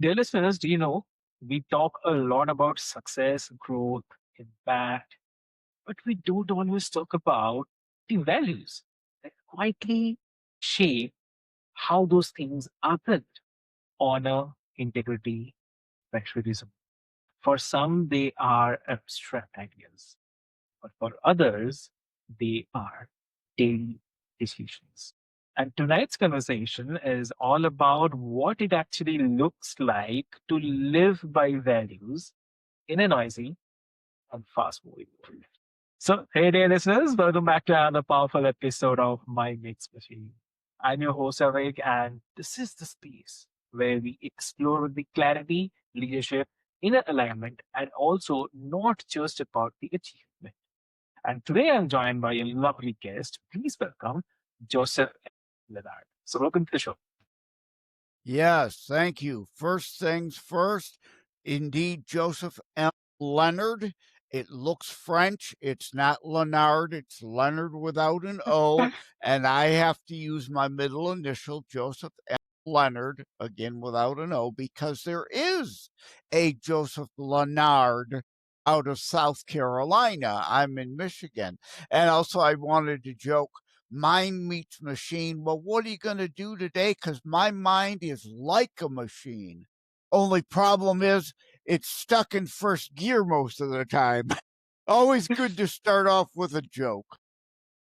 Dear listeners, do you know we talk a lot about success, growth, impact, but we don't always talk about the values that quietly shape how those things are built: honor, integrity, patriotism. For some, they are abstract ideas, but for others, they are daily decisions. And tonight's conversation is all about what it actually looks like to live by values in a noisy and fast moving world. So, hey, dear listeners, welcome back to another powerful episode of My Mix Machine. I'm your host, Avik, and this is the space where we explore with the clarity, leadership, inner alignment, and also not just about the achievement. And today I'm joined by a lovely guest. Please welcome Joseph Leonard. So, welcome to the show. Yes, thank you. First things first, indeed, Joseph M. Leonard. It looks French. It's not Leonard. It's Leonard without an O. And I have to use my middle initial, Joseph M. Leonard, again without an O, because there is a Joseph Leonard out of South Carolina. I'm in Michigan. And also, I wanted to joke mind meets machine. Well, what are you going to do today? Because my mind is like a machine. Only problem is it's stuck in first gear most of the time. Always good to start off with a joke.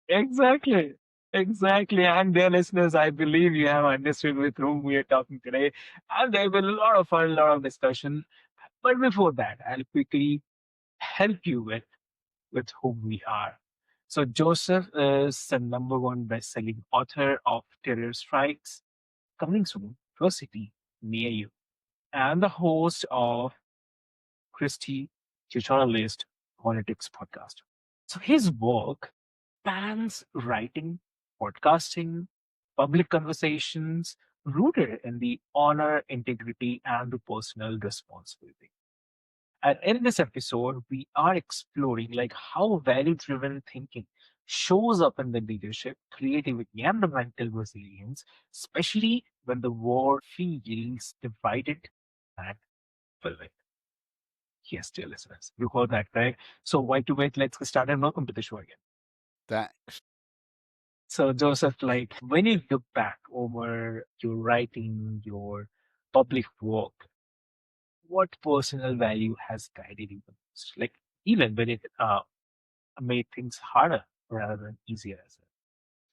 Exactly. Exactly. And dear listeners, I believe you have understood with whom we are talking today. And there will be a lot of fun, a lot of discussion. But before that, I'll quickly help you with whom we are. So Joseph is the number one best-selling author of Terror Strikes, coming soon to a city near you, and the host of Christie Tutorialist Politics podcast. So his work spans writing, podcasting, public conversations, rooted in the honor, integrity, and the personal responsibility. And in this episode, we are exploring like how value-driven thinking shows up in the leadership, creativity, and the mental resilience, especially when the world feels divided and fluid. Yes, dear listeners, you heard that, right? So why to wait? Let's get started. Welcome to the show again. Thanks. So Joseph, like when you look back over your writing, your public work, what personal value has guided you the most? Like even when it made things harder rather than easier as well.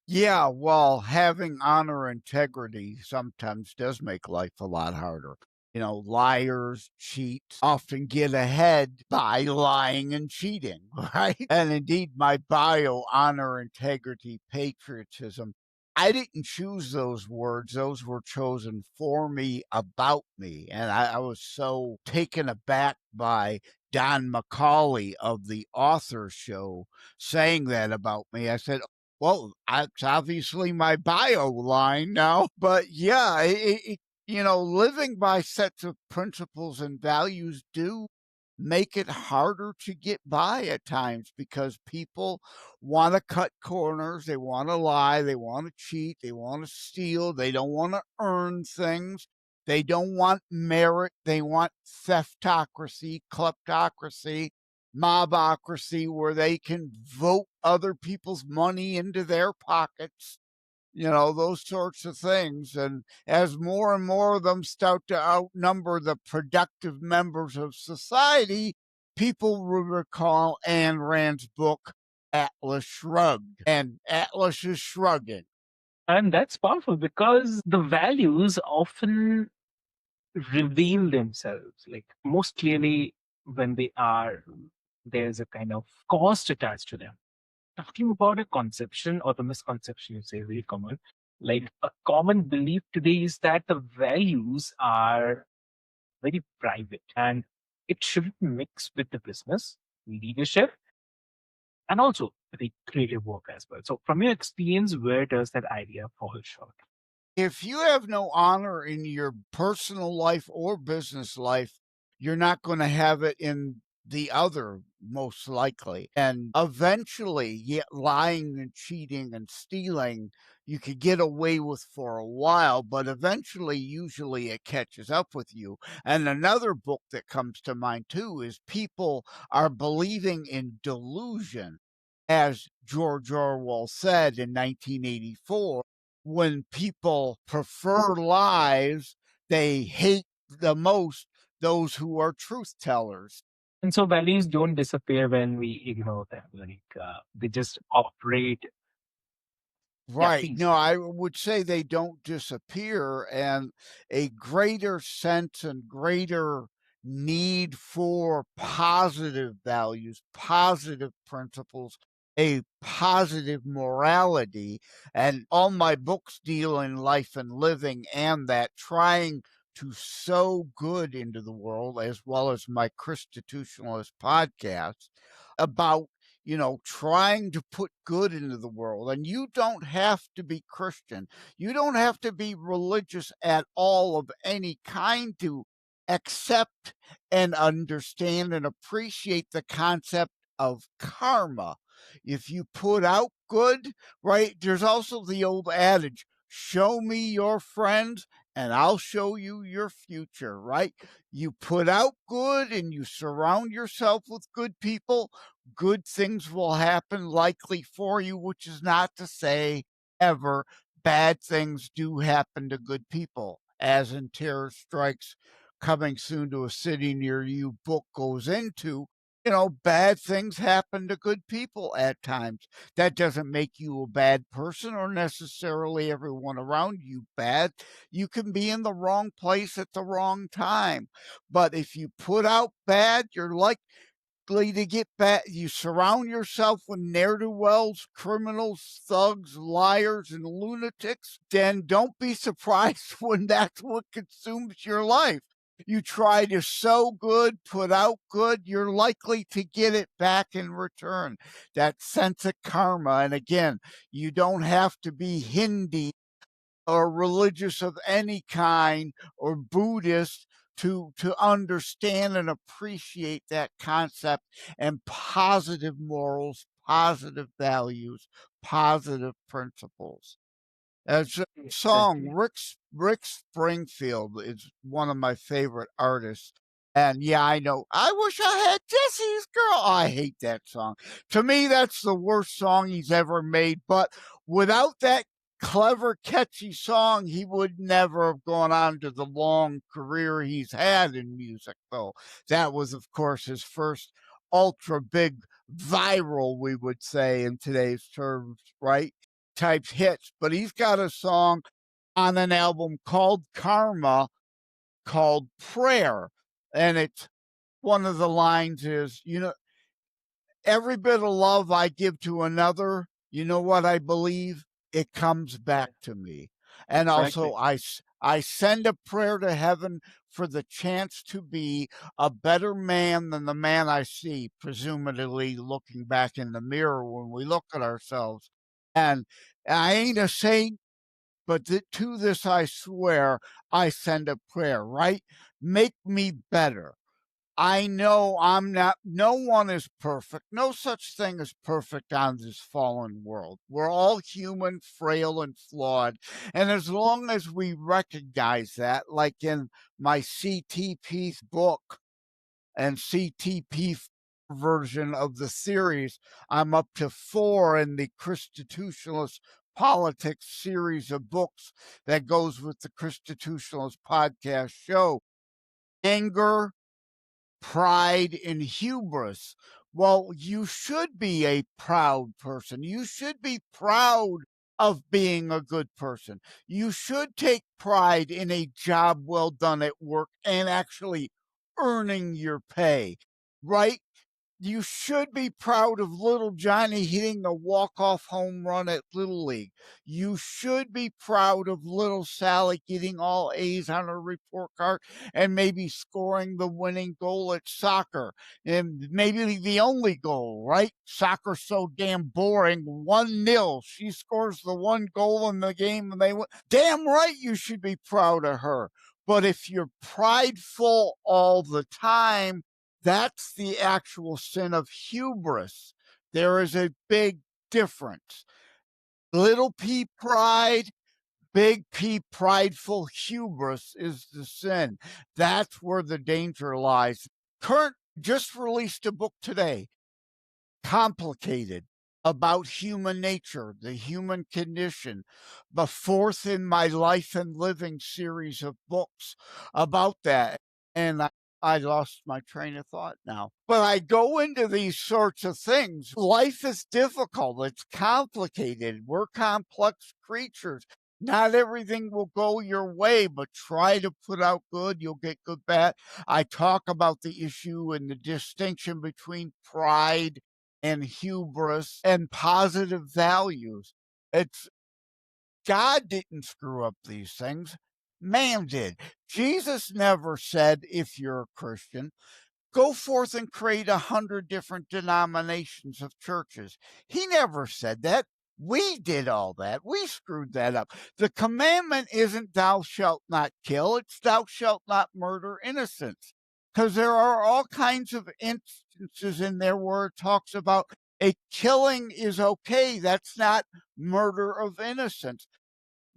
Yeah, well, having honor integrity sometimes does make life a lot harder. Liars, cheats often get ahead by lying and cheating, right? And indeed, my bio, honor, integrity, patriotism, I didn't choose those words. Those were chosen for me, about me. And I was so taken aback by Don McCauley of the Author Show saying that about me. I said, well, that's obviously my bio line now. But yeah, living by sets of principles and values do make it harder to get by at times because people want to cut corners, they want to lie, they want to cheat, they want to steal, they don't want to earn things. They don't want merit. They want theftocracy, kleptocracy, mobocracy, where they can vote other people's money into their pockets, those sorts of things. And as more and more of them start to outnumber the productive members of society, people will recall Ayn Rand's book, Atlas Shrugged. And Atlas is shrugging. And that's powerful because the values often reveal themselves like most clearly when they are there's a kind of cost attached to them. Talking about a conception or the misconception, you say, very common. Like a common belief today is that the values are very private and it shouldn't mix with the business, leadership, and also the creative work as well. So, from your experience, where does that idea fall short? If you have no honor in your personal life or business life, you're not going to have it in the other, most likely. And eventually, yeah, lying and cheating and stealing, you could get away with for a while, but eventually, usually it catches up with you. And another book that comes to mind too is people are believing in delusion. As George Orwell said in 1984, when people prefer lies, they hate the most those who are truth tellers. And so values don't disappear when we ignore them. They just operate. Yeah, Right. please. No, I would say they don't disappear, and a greater sense and greater need for positive values, positive principles, a positive morality. And all my books deal in life and living and that, trying to sow good into the world, as well as my Christitutionalist podcast about, trying to put good into the world. And you don't have to be Christian. You don't have to be religious at all of any kind to accept and understand and appreciate the concept of karma. If you put out good, right? There's also the old adage, show me your friends and I'll show you your future, right? You put out good and you surround yourself with good people, good things will happen likely for you, which is not to say ever bad things do happen to good people, as in Terror Strikes Coming Soon to a City Near You book goes into. Bad things happen to good people at times. That doesn't make you a bad person or necessarily everyone around you bad. You can be in the wrong place at the wrong time. But if you put out bad, you're likely to get back. You surround yourself with ne'er do wells, criminals, thugs, liars, and lunatics, then don't be surprised when that's what consumes your life. You try to sow good, put out good, you're likely to get it back in return. That sense of karma. And again, you don't have to be Hindi or religious of any kind or Buddhist to understand and appreciate that concept and positive morals, positive values, positive principles. It's a song. Exactly. Rick Springfield is one of my favorite artists. And yeah, I know. I wish I had Jesse's girl. Oh, I hate that song. To me, that's the worst song he's ever made. But without that clever, catchy song, he would never have gone on to the long career he's had in music, though. That was, of course, his first ultra big viral, we would say in today's terms, right? Type hits, but he's got a song on an album called Karma called Prayer. And it's one of the lines is, every bit of love I give to another, you know what I believe? It comes back to me. And also, Exactly. I send a prayer to heaven for the chance to be a better man than the man I see, presumably looking back in the mirror when we look at ourselves. And I ain't a saint, but to this I swear, I send a prayer, right? Make me better. I know I'm not, no one is perfect. No such thing as perfect on this fallen world. We're all human, frail, and flawed. And as long as we recognize that, like in my CTP's book and CTP version of the series, I'm up to 4 in the Christitutionalist Politics series of books that goes with the Christitutionalist podcast show. Anger, pride, and hubris. Well, you should be a proud person. You should be proud of being a good person. You should take pride in a job well done at work and actually earning your pay, right? You should be proud of little Johnny hitting a walk-off home run at Little League. You should be proud of little Sally getting all A's on her report card and maybe scoring the winning goal at soccer. And maybe the only goal, right? Soccer's so damn boring. 1-0. She scores the one goal in the game and they win. Damn right you should be proud of her. But if you're prideful all the time, That's the actual sin of hubris. There is a big difference. Little p pride, big P prideful hubris is the sin. That's where the danger lies. Current just released a book today, Complicated, about human nature, the human condition, the fourth in my Life and Living series of books about that. And I lost my train of thought now. But I go into these sorts of things. Life is difficult, it's complicated. We're complex creatures. Not everything will go your way, but try to put out good. You'll get good back. I talk about the issue and the distinction between pride and hubris and positive values. It's God didn't screw up these things. Man did. Jesus never said, if you're a Christian, go forth and create 100 different denominations of churches. He never said that. We did all that. We screwed that up. The commandment isn't thou shalt not kill, it's thou shalt not murder innocents. Because there are all kinds of instances in there where it talks about a killing is okay. That's not murder of innocents.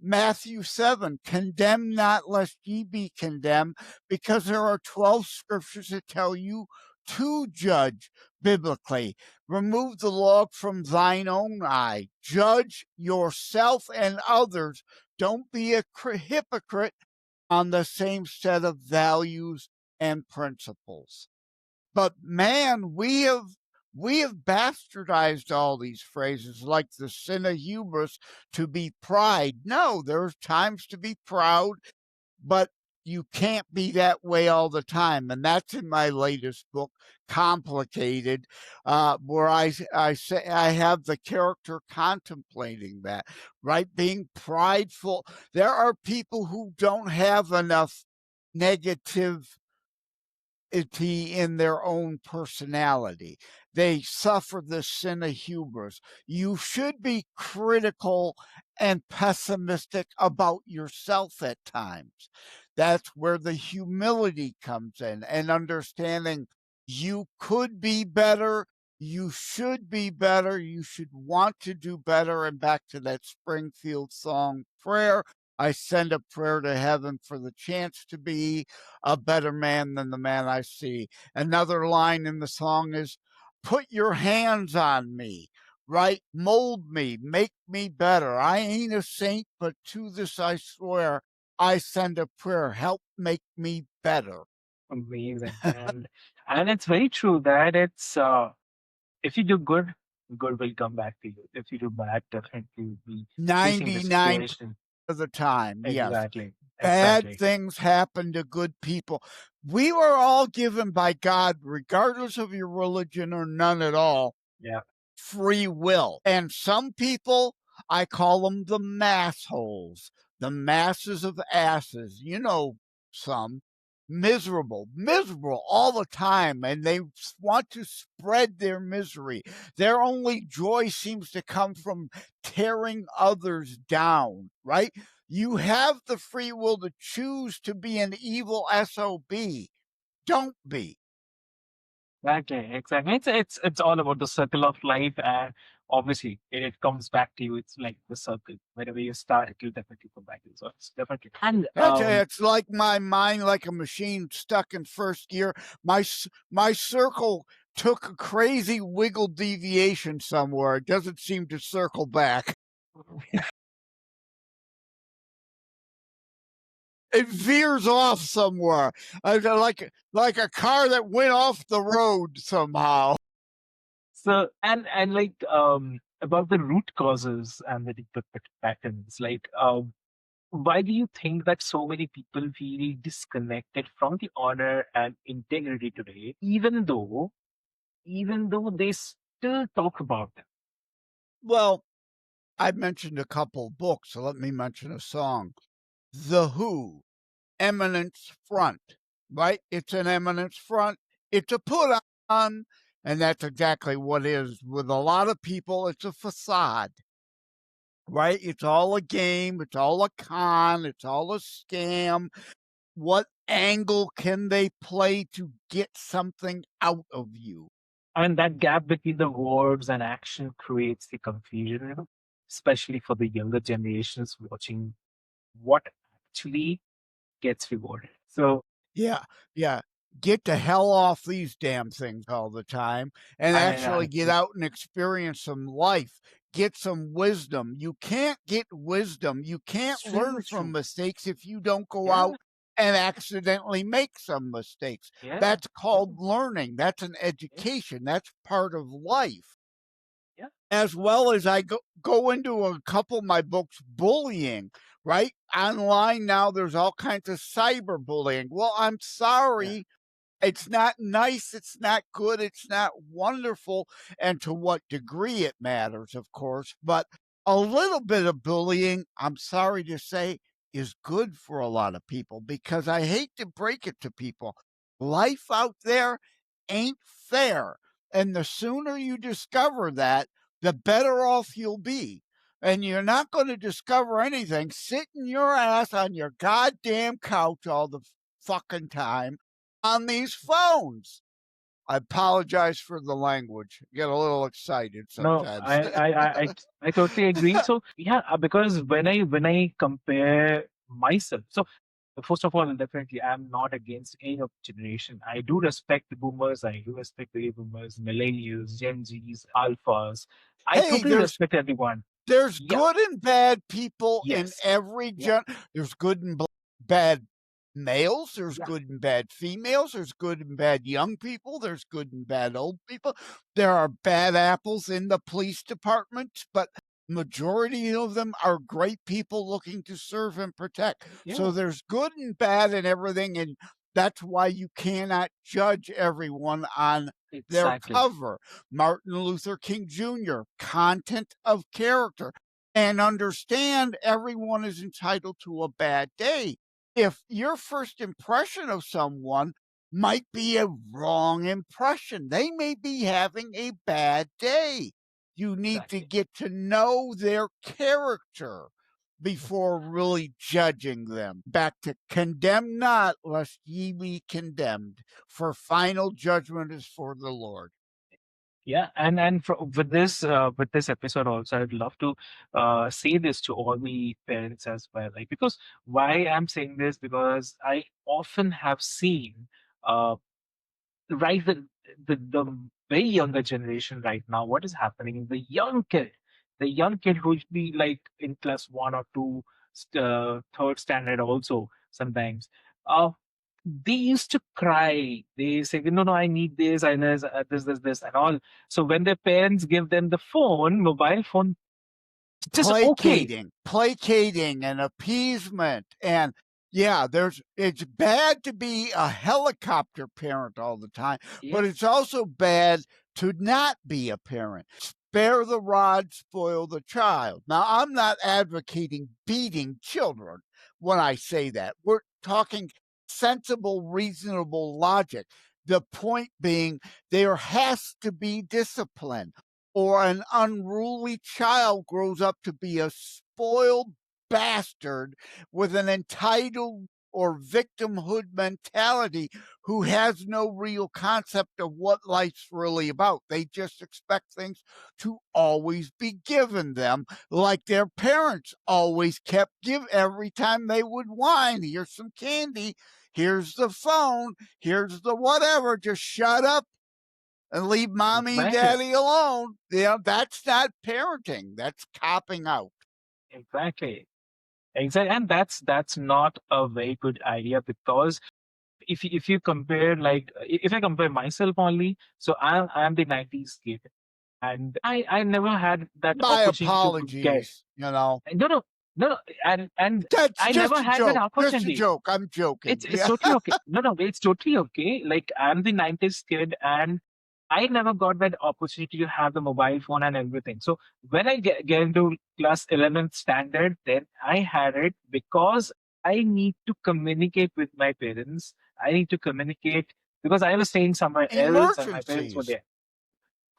Matthew 7, condemn not lest ye be condemned, because there are 12 scriptures that tell you to judge biblically. Remove the log from thine own eye. Judge yourself and others. Don't be a hypocrite on the same set of values and principles. But man, we have bastardized all these phrases like the sin of hubris to be pride. No, there's times to be proud, but you can't be that way all the time. And that's in my latest book, Complicated, where I say I have the character contemplating that, right? Being prideful. There are people who don't have enough negative in their own personality. They suffer the sin of hubris. You should be critical and pessimistic about yourself at times. That's where the humility comes in and understanding you could be better. You should be better. You should want to do better. And back to that Springfield song prayer, I send a prayer to heaven for the chance to be a better man than the man I see. Another line in the song is, put your hands on me, right? Mold me, make me better. I ain't a saint, but to this I swear, I send a prayer, help make me better. Amazing. And it's very true that it's if you do good, good will come back to you. If you do bad, definitely you'll be facing the 99% situation. of the time, yes. Exactly. Bad Exactly. things happen to good people. We were all given by God, regardless of your religion or none at all, Yeah. free will. And some people, I call them the massholes, the masses of asses. You know, some miserable all the time, and they want to spread their misery. Their only joy seems to come from tearing others down, right? You have the free will to choose to be an evil SOB. Don't be. Exactly. Exactly. It's all about the circle of life, and obviously it comes back to you. It's like the circle. Wherever you start, it will definitely come back to you. So it's definitely. And It's like my mind, like a machine stuck in first gear. My circle took a crazy wiggle deviation somewhere. It doesn't seem to circle back. It veers off somewhere, like a car that went off the road somehow. so and like about the root causes and the deeper patterns, like why do you think that so many people feel disconnected from the honor and integrity today, even though they still talk about them? Well, I mentioned a couple books, so let me mention a song. The Who, Eminence Front, right? It's an eminence front. It's a put on, and that's exactly what it is. With a lot of people, it's a facade, right? It's all a game. It's all a con. It's all a scam. What angle can they play to get something out of you? And that gap between the words and action creates the confusion, especially for the younger generations watching what actually gets rewarded. So Yeah, yeah. Get the hell off these damn things all the time and I actually get out and experience some life. Get some wisdom. You can't get wisdom. You can't learn extremely from true. mistakes if you don't go Yeah, out and accidentally make some mistakes. yeah, That's yeah, called learning. That's an yeah, education. That's part of life. yeah, As well as I go into a couple of my books, bullying, right? Online now, there's all kinds of cyberbullying. Well, I'm yeah. sorry, it's not nice, it's not good, it's not wonderful, and to what degree it matters, of course, but a little bit of bullying, I'm sorry to say, is good for a lot of people because I hate to break it to people. Life out there ain't fair. And the sooner you discover that, the better off you'll be. And you're not going to discover anything sitting your ass on your goddamn couch all the fucking time on these phones. I apologize for the language. Get a little excited No, sometimes. I totally agree. So yeah, because when I compare myself, so first of all, definitely I'm not against any of generation. I do respect the boomers. I do respect the boomers, millennials, Gen Zs, alphas. I Hey, totally respect everyone. there's Yeah. good and bad people in Yes. every Yeah. there's good and bad males, there's Yeah. good and bad females, there's good and bad young people, there's good and bad old people. There are bad apples in the police department, but majority of them are great people looking to serve and protect. So Yeah. there's good and bad and everything, and that's why you cannot judge everyone on their Exactly. cover. Martin Luther King Jr., content of character, and understand everyone is entitled to a bad day. If your first impression of someone might be a wrong impression, they may be having a bad day. You need to Exactly. get to know their character before really judging them. Back to condemn not, lest ye be condemned, for final judgment is for the Lord. Yeah, and with this episode also, I'd love to say this to all the parents as well. Like because why I'm saying this because I often have seen uh, right the very younger generation right now. What is happening? The young kid who'd be like in class one or two, third standard also sometimes. Uh, they used to cry. They say, "No, no, I need this, I need this, and all." So when their parents give them the phone, mobile phone, just okay. Placating and appeasement. And yeah, it's bad to be a helicopter parent all the time, but Yeah, it's also bad to not be a parent. Spare the rod, spoil the child. Now, I'm not advocating beating children when I say that. We're talking sensible, reasonable logic. The point being, there has to be discipline or an unruly child grows up to be a spoiled bastard with an entitled or victimhood mentality who has no real concept of what life's really about. They just expect things to always be given them like their parents always kept give every time they would whine, here's some candy, here's the phone, here's the whatever, just shut up and leave mommy and exactly, daddy alone. That's not parenting. That's copping out. exactly, exactly, and that's not a very good idea because if you compare like if I compare myself only, so I'm the '90s kid, and I never had that My opportunity to get. apologies. No, no, no, no, and That's I never just a had that joke. Just a opportunity. joke. I'm joking. It's Yeah. totally okay. No, no, it's totally okay. Like I'm the '90s kid, and I never got that opportunity to have the mobile phone and everything. So when I get into class 11th standard, then I had it because I need to communicate with my parents. I need to communicate because I was staying somewhere else and my parents were Emergencies. there.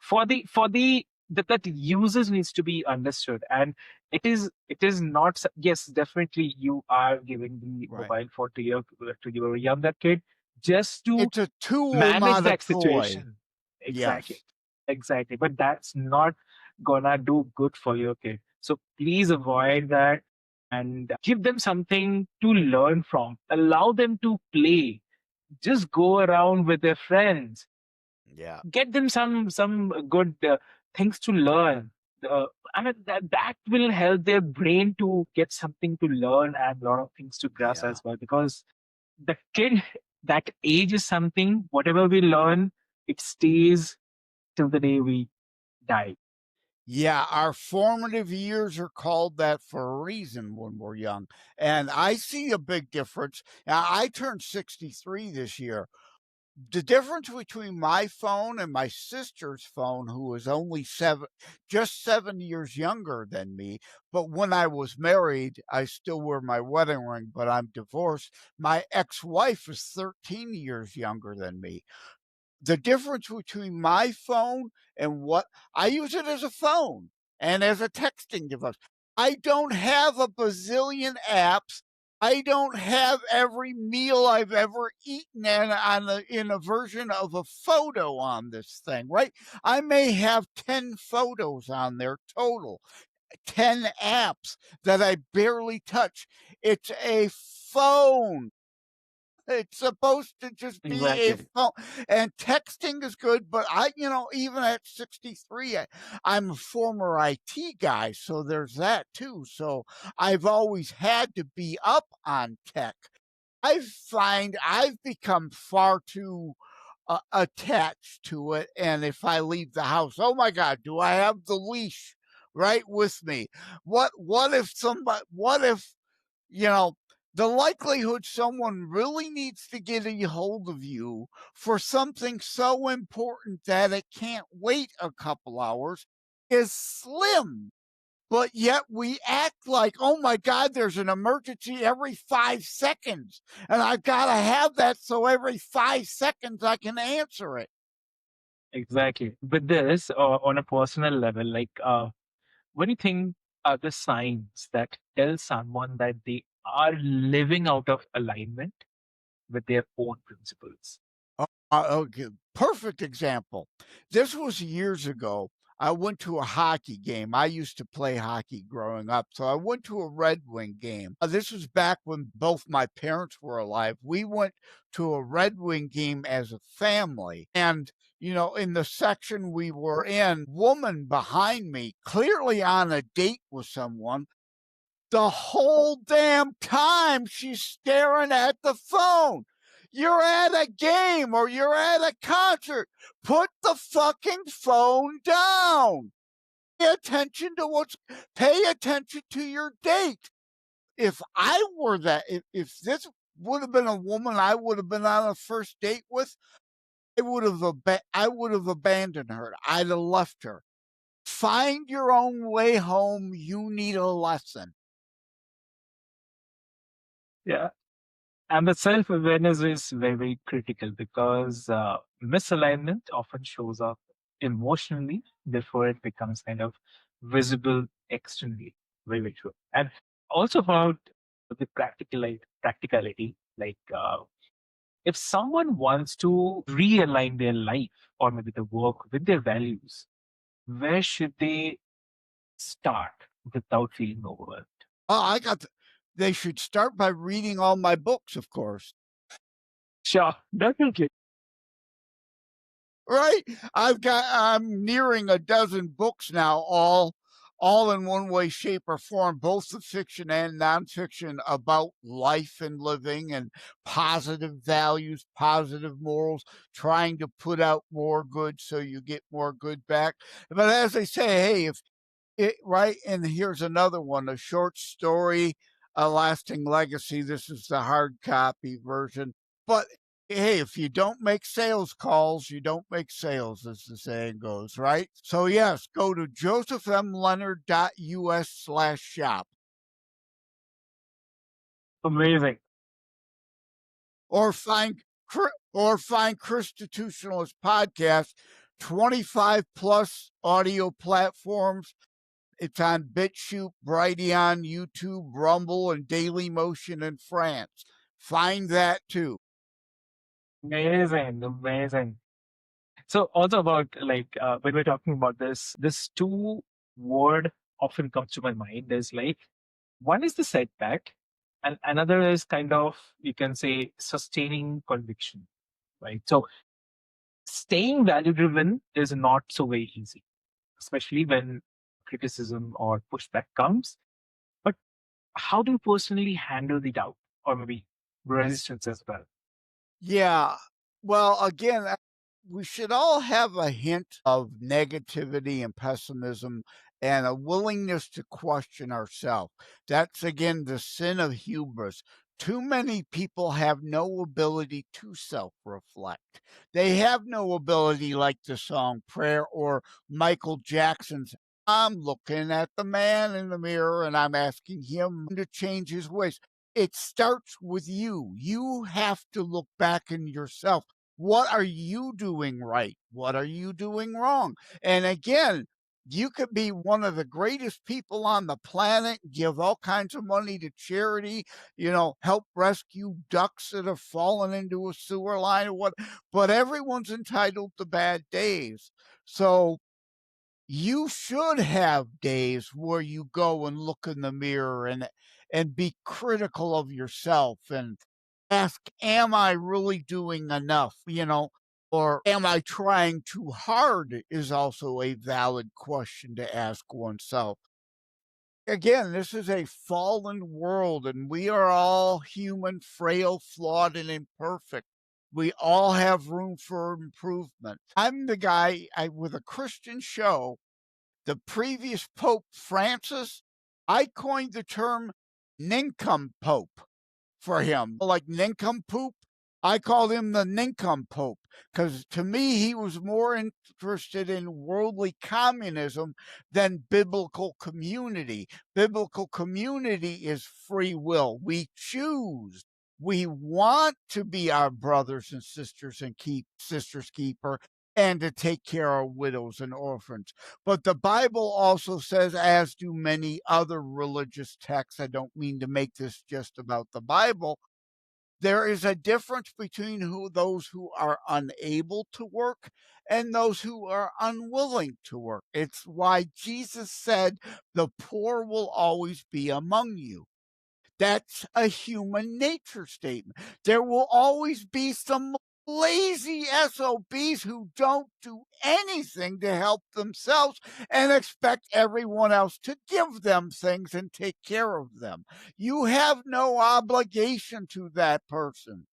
For the that users needs to be understood. And it is not yes, definitely you are giving the Right. mobile phone to your younger kid just to It's a tool, manage not a that toy. situation. Exactly. Yes. Exactly. But that's not gonna do good for your kid. So please avoid that and give them something to learn from. Allow them to play. Just go around with their friends. Yeah. Get them some good things to learn. Uh, I mean that will help their brain to get something to learn and a lot of things to grasp Yeah. as well. Because the kid, that age is something, whatever we learn, it stays till the day we die. Yeah, our formative years are called that for a reason when we're young. And I see a big difference. Now, I turned 63 this year. The difference between my phone and my sister's phone, who was only just 7 years younger than me. But when I was married, I still wear my wedding ring, but I'm divorced. My ex wife is 13 years younger than me. The difference between my phone and what I use it as a phone and as a texting device. I don't have a bazillion apps. I don't have every meal I've ever eaten in a version of a photo on this thing, right? I may have 10 photos on there total, 10 apps that I barely touch. It's a phone. It's supposed to just be a Exactly. phone, and texting is good, but even at 63, I'm a former IT guy, so there's that too. So I've always had to be up on tech. I find I've become far too attached to it, and if I leave the house, oh my God, do I have the leash right with me? What if somebody? What if you know, the likelihood someone really needs to get a hold of you for something so important that it can't wait a couple hours is slim. But yet we act like, oh my God, there's an emergency every 5 seconds. And I've got to have that so every 5 seconds I can answer it. Exactly. With this, on a personal level, like what do you think are the signs that tell someone that they are living out of alignment with their own principles? Okay, perfect example. This was years ago. I went to a hockey game. I used to play hockey growing up. So I went to a Red Wing game. This was back when both my parents were alive. We went to a Red Wing game as a family. And, in the section we were in, woman behind me, clearly on a date with someone, the whole damn time she's staring at the phone. You're at a game or you're at a concert. Put the fucking phone down. Pay attention to your date. If I were that, if this would have been a woman I would have been on a first date with, I would have abandoned her. I'd have left her. Find your own way home. You need a lesson. Yeah. And the self awareness is very, very critical because misalignment often shows up emotionally before it becomes kind of visible externally. Very, very true. And also about the practicality, like if someone wants to realign their life or maybe the work with their values, where should they start without feeling overwhelmed? Oh, they should start by reading all my books, of course. Sure, definitely. Right? I'm nearing a dozen books now, all in one way, shape, or form, both the fiction and nonfiction about life and living and positive values, positive morals, trying to put out more good so you get more good back. But as they say, hey, if right, and here's another one, a short story, A Lasting Legacy. This is the hard copy version. But hey, if you don't make sales calls, you don't make sales, as the saying goes, right? So yes, go to josephmleonard.us/shop Amazing. or find Christitutionalist podcast 25 plus audio platforms. It's on BitChute, Brighteon, YouTube, Rumble, and Daily Motion in France. Find that too. Amazing, amazing. So also about like when we're talking about this two word often comes to my mind is like one is the setback, and another is kind of you can say sustaining conviction, right? So staying value driven is not so very easy, especially when criticism or pushback comes. But how do you personally handle the doubt or maybe resistance as well? Yeah. Well, again, we should all have a hint of negativity and pessimism and a willingness to question ourselves. That's again the sin of hubris. Too many people have no ability to self reflect. They have no ability, like the song Prayer or Michael Jackson's I'm looking at the man in the mirror and I'm asking him to change his ways. It starts with you. You have to look back in yourself. What are you doing right? What are you doing wrong? And again, you could be one of the greatest people on the planet, give all kinds of money to charity, help rescue ducks that have fallen into a sewer line or what, but everyone's entitled to bad days. So you should have days where you go and look in the mirror and be critical of yourself and ask, am I really doing enough, or am I trying too hard is also a valid question to ask oneself. Again, this is a fallen world and we are all human, frail, flawed, and imperfect. We all have room for improvement. I'm the guy with a Christian show. The previous Pope Francis, I coined the term nincompoop for him, like nincompoop. I called him the nincompoop because to me, he was more interested in worldly communism than biblical community. Biblical community is free will. We choose. We want to be our brothers and sisters and keep sisters keeper and to take care of widows and orphans. But the Bible also says, as do many other religious texts, I don't mean to make this just about the Bible, there is a difference between those who are unable to work and those who are unwilling to work. It's why Jesus said, the poor will always be among you. That's a human nature statement. There will always be some lazy SOBs who don't do anything to help themselves and expect everyone else to give them things and take care of them. You have no obligation to that person.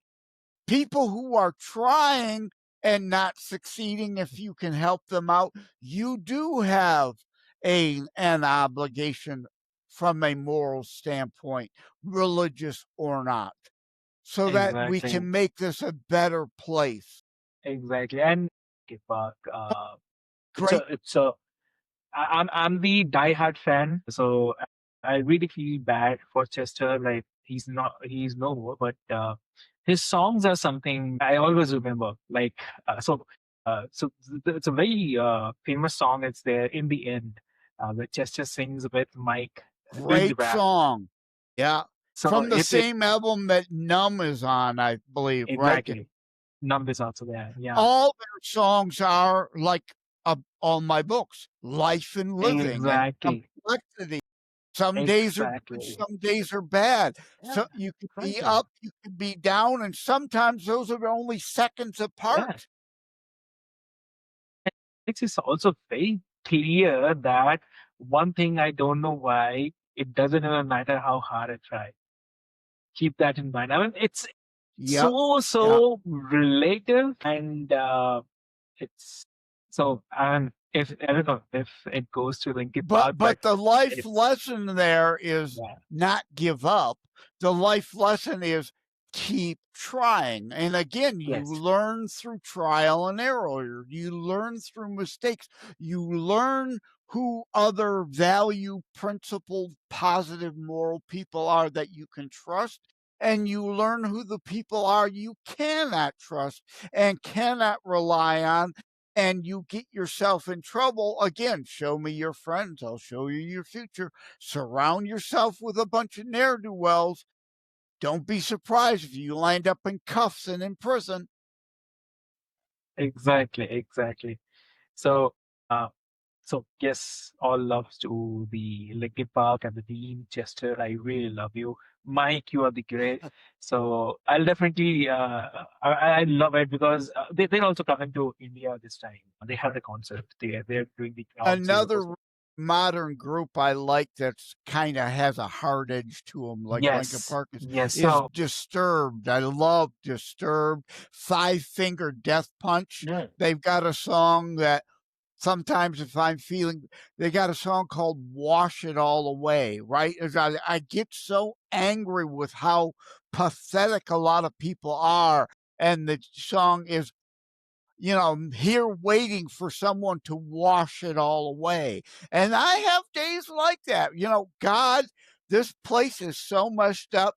People who are trying and not succeeding, if you can help them out, you do have an obligation from a moral standpoint, religious or not, so that we Exactly. can make this a better place. Exactly. And okay, Park, Great. it's a I'm the diehard fan, so I really feel bad for Chester. Like he's no more, but his songs are something I always remember. Like it's a very famous song. It's there in the end, where Chester sings with Mike doing the Great rap. song. Yeah. So From the same album that Numb is on, I believe, right? exactly. Numbers also there. Yeah, All their songs are like all my books, life and living and exactly, complexity. Some days are good, exactly. some days are bad. Yeah, So you could be exactly. up, you could be down, and sometimes those are only seconds Yeah. apart. It is also very clear that one thing I don't know why it doesn't even matter how hard I try. Keep that in mind. I mean, it's Yep. Yeah. so relative and it's so. And if I don't know if it goes to Linkin Park, but But the life it's lesson there is yeah, not give up. The life lesson is keep trying. And again, you yes, learn through trial and error. You learn through mistakes. You learn who other value principled, positive, moral people are that you can trust. And you learn who the people are you cannot trust and cannot rely on and you get yourself in trouble, again, show me your friends, I'll show you your future. Surround yourself with a bunch of ne'er do wells. Don't be surprised if you land up in cuffs and in prison. Exactly, exactly. So, uh, so yes, all loves to the Linkin Park and the Dean Chester. I really love you, Mike. You are the great. So I'll definitely, I love it because they're also coming to India this time. They have the concert. They're doing the ground zero. Another modern group I like that's kinda has a hard edge to them, like Linkin Yes, Park yes. is So Disturbed. I love Disturbed. Five Finger Death Punch. yeah, They've got a song that sometimes if I'm feeling they got a song called Wash It All Away, right? As I get so angry with how pathetic a lot of people are, and the song is here waiting for someone to wash it all away. And I have days like that. God, this place is so messed up.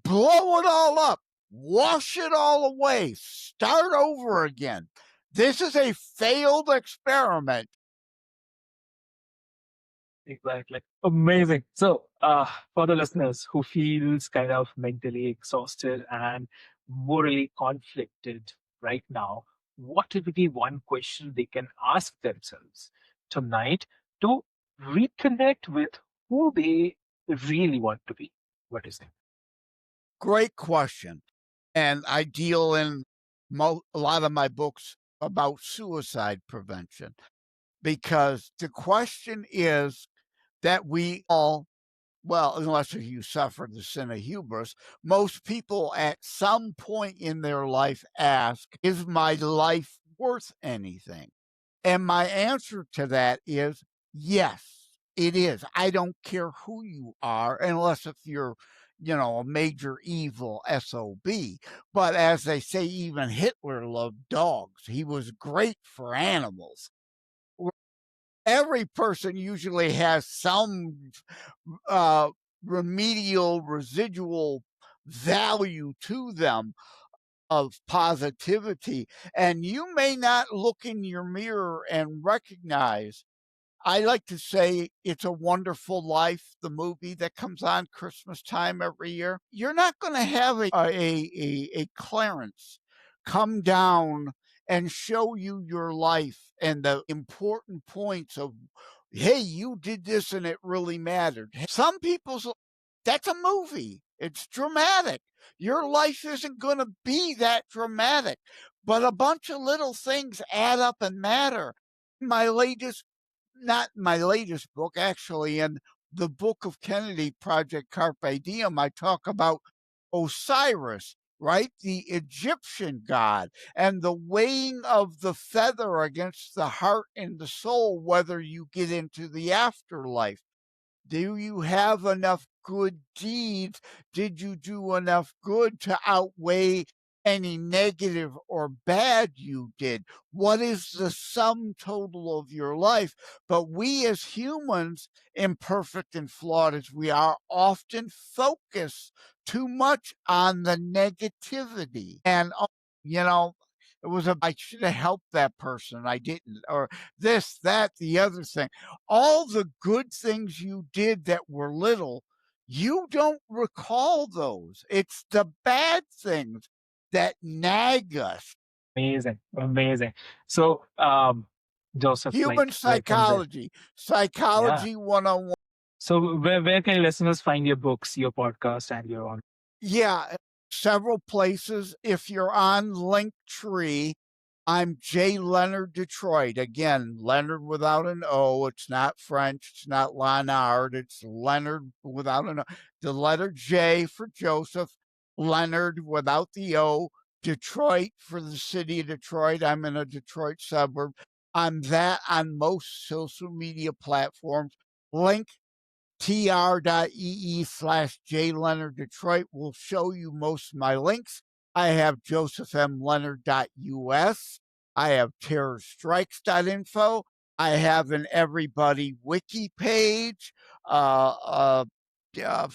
Blow it all up. Wash it all away. Start over again. This is a failed experiment. exactly. Amazing. So, for the listeners who feels kind of mentally exhausted and morally conflicted right now, what would be one question they can ask themselves tonight to reconnect with who they really want to be? What is it? Great question. And I deal in a lot of my books about suicide prevention because the question is that we all, well, unless you suffer the sin of hubris, most people at some point in their life ask, is my life worth anything? And my answer to that is yes, it is. I don't care who you are, unless if you're, a major evil SOB. But as they say, even Hitler loved dogs. He was great for animals. Every person usually has some uh, remedial residual value to them of positivity. And you may not look in your mirror and recognize. I like to say It's a Wonderful Life, the movie that comes on Christmas time every year. You're not going to have a Clarence come down and show you your life and the important points of, hey, you did this and it really mattered. Some people's That's a movie. It's dramatic. Your life isn't going to be that dramatic, but a bunch of little things add up and matter. My latest, not my latest book, actually, in the Book of Kennedy, Project Carpe Diem, I talk about Osiris, right? The Egyptian god, and the weighing of the feather against the heart and the soul, whether you get into the afterlife. Do you have enough good deeds? Did you do enough good to outweigh any negative or bad you did? What is the sum total of your life? But we as humans, imperfect and flawed as we are, often focus too much on the negativity. And, you know, I should have helped that person. I didn't. Or this, that, the other thing. All the good things you did that were little, you don't recall those. It's the bad things that nag us. Amazing, amazing. So, Joseph, like, Human where can they? psychology, Yeah. psychology 101. So, where can listeners find your books, your podcast, and your on? Yeah, several places. If you're on Linktree, I'm J. Leonard Detroit. Again, Leonard without an O. It's not French. It's not Leonard. It's Leonard without an O. The letter J for Joseph, Leonard without the O, Detroit for the city of Detroit. I'm in a Detroit suburb. I'm that on most social media platforms. Link tr.ee/J Leonard Detroit will show you most of my links. I have josephmleonard.us. I have terrorstrikes.info. I have an Everybody Wiki page. Uh, uh, uh,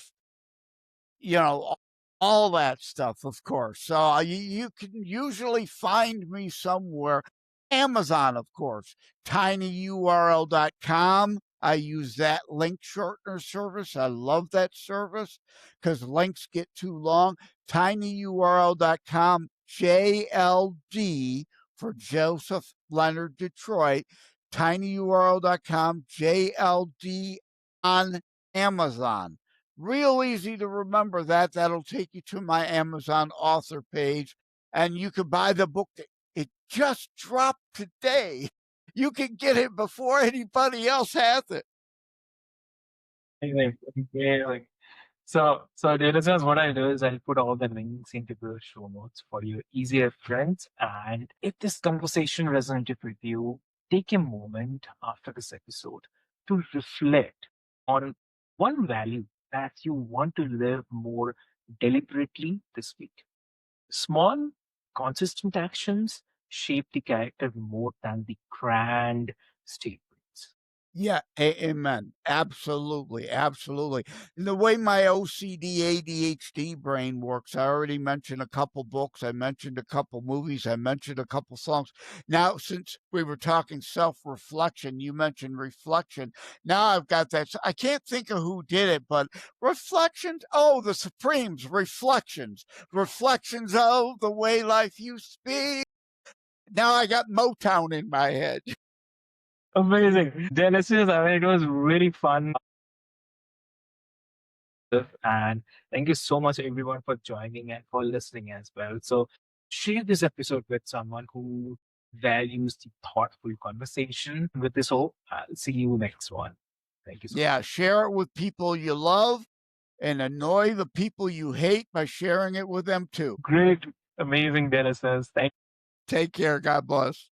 you know, all that stuff, of course. So you can usually find me somewhere. Amazon, of course, tinyurl.com. I use that link shortener service. I love that service because links get too long. Tinyurl.com, JLD for Joseph Leonard Detroit. Tinyurl.com, JLD on Amazon. Real easy to remember that. That'll take you to my Amazon author page, and you can buy the book. It just dropped today. You can get it before anybody else has it. Amazing. Amazing. So dear listeners, what I'll do is I'll put all the links into the show notes for your easy reference. And if this conversation resonated with you, take a moment after this episode to reflect on one value that you want to live more deliberately this week. Small, consistent actions shape the character more than the grand statements. Yeah, amen. Absolutely, absolutely. And the way my OCD ADHD brain works, I already mentioned a couple books, I mentioned a couple movies, I mentioned a couple songs. Now, since we were talking self-reflection, you mentioned reflection. Now I've got that. I can't think of who did it, but reflections. Oh, the Supremes, reflections, reflections of the way life used to be. Now I got Motown in my head. Amazing. Dear listeners, I mean, it was really fun. And thank you so much, everyone, for joining and for listening as well. So, share this episode with someone who values the thoughtful conversation. With this hope, I'll see you next one. Thank you so much. Yeah, share it with people you love and annoy the people you hate by sharing it with them too. Great, amazing, dear listeners. Thank Take care. God bless.